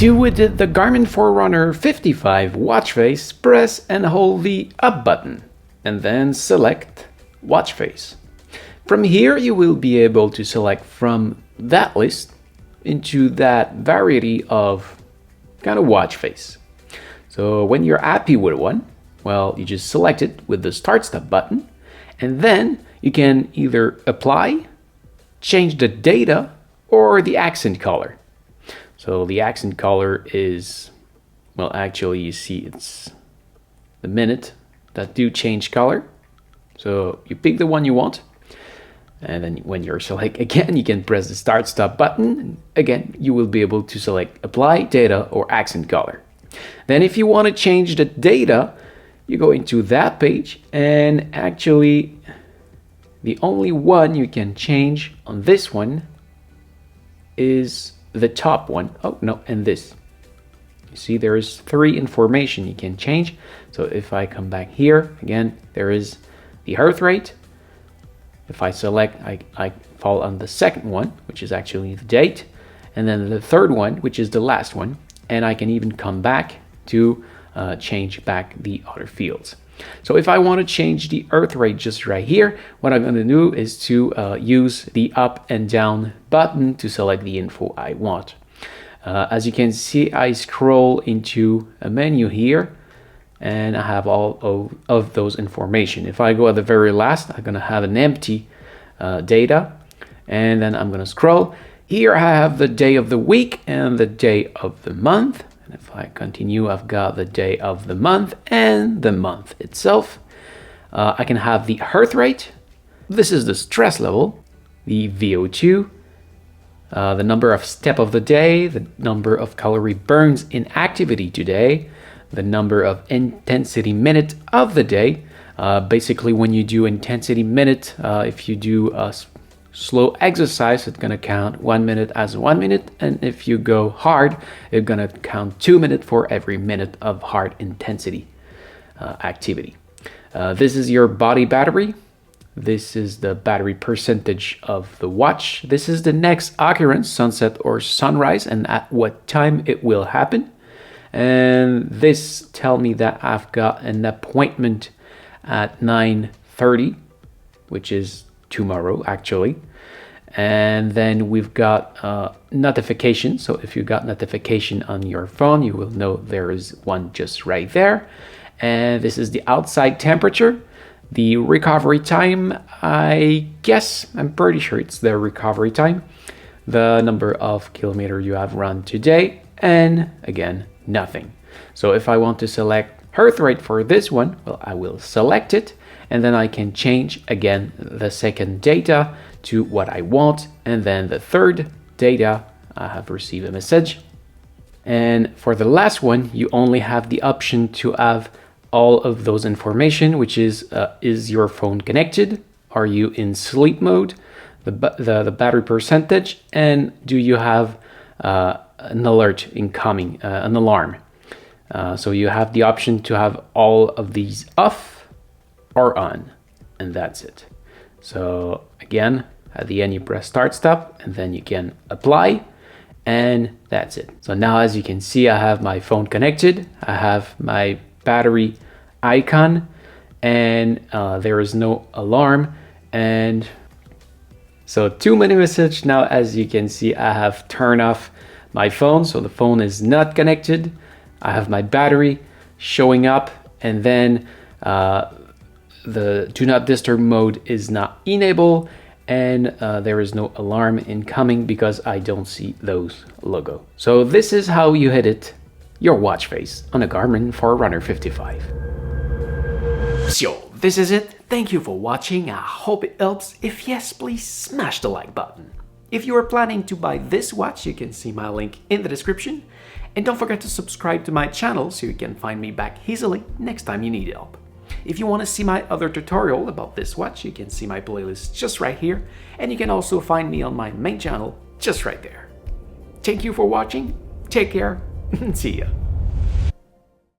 with the Garmin Forerunner 55 watch face, press and hold the up button and then select watch face. From here you will be able to select from that list into that variety of kind of watch face. So when you're happy with one, well, you just select it with the Start Stop button, and then you can either apply, change the data, or the accent color. So the accent color is, well, actually you see it's the minute that do change color. So you pick the one you want, and then when you're select again, you can press the Start Stop button. And again, you will be able to select apply, data, or accent color. Then if you want to change the data, you go into that page, and actually the only one you can change on this one is the top one. Oh no, and this. You see there is 3 information you can change. So if I come back here, again, there is the heart rate. If I select, I fall on the second one, which is actually the date, and then the third one, which is the last one, and I can even come back to change back the other fields. So if I want to change the earth rate just right here, what I'm going to do is to use the up and down button to select the info I want. As you can see, I scroll into a menu here, and I have all of those information. If I go at the very last, I'm going to have an empty data, and then I'm going to scroll. Here I have the day of the week and the day of the month. And if I continue, I've got the day of the month and the month itself. I can have the heart rate. This is the stress level, the VO2, the number of steps of the day, the number of calorie burns in activity today, the number of intensity minute of the day. Basically, when you do intensity minute, if you do a slow exercise, it's going to count 1 minute as 1 minute, and if you go hard, it's going to count 2 minutes for every minute of hard intensity activity. This is your body battery. This is the battery percentage of the watch. This is the next occurrence, sunset or sunrise, and at what time it will happen. And this tell me that I've got an appointment at 9:30, which is tomorrow actually. And then we've got notification. So if you got notification on your phone, you will know there is one just right there. And this is the outside temperature. The recovery time, I'm pretty sure it's the recovery time. The number of kilometers you have run today, and again, nothing. So if I want to select heart rate for this one, well, I will select it, and then I can change again the second data to what I want, and then the third data, I have received a message. And for the last one, you only have the option to have all of those information, which is your phone connected? Are you in sleep mode? The battery percentage, and do you have an alert incoming, an alarm? So you have the option to have all of these off or on, and that's it. So again, at the end you press Start Stop, and then you can apply, and that's it. So now, as you can see, I have my phone connected, I have my battery icon, and there is no alarm. And so too many messages. Now, as you can see, I have turned off my phone, so the phone is not connected. I have my battery showing up, and then the do not disturb mode is not enabled, and there is no alarm incoming because I don't see those logo. So this is how you edit your watch face on a Garmin Forerunner 55. So this is it. Thank you for watching. I hope it helps. If yes, please smash the like button. If you are planning to buy this watch, you can see my link in the description. And don't forget to subscribe to my channel so you can find me back easily next time you need help. If you want to see my other tutorial about this watch, you can see my playlist just right here. And you can also find me on my main channel just right there. Thank you for watching. Take care and see ya.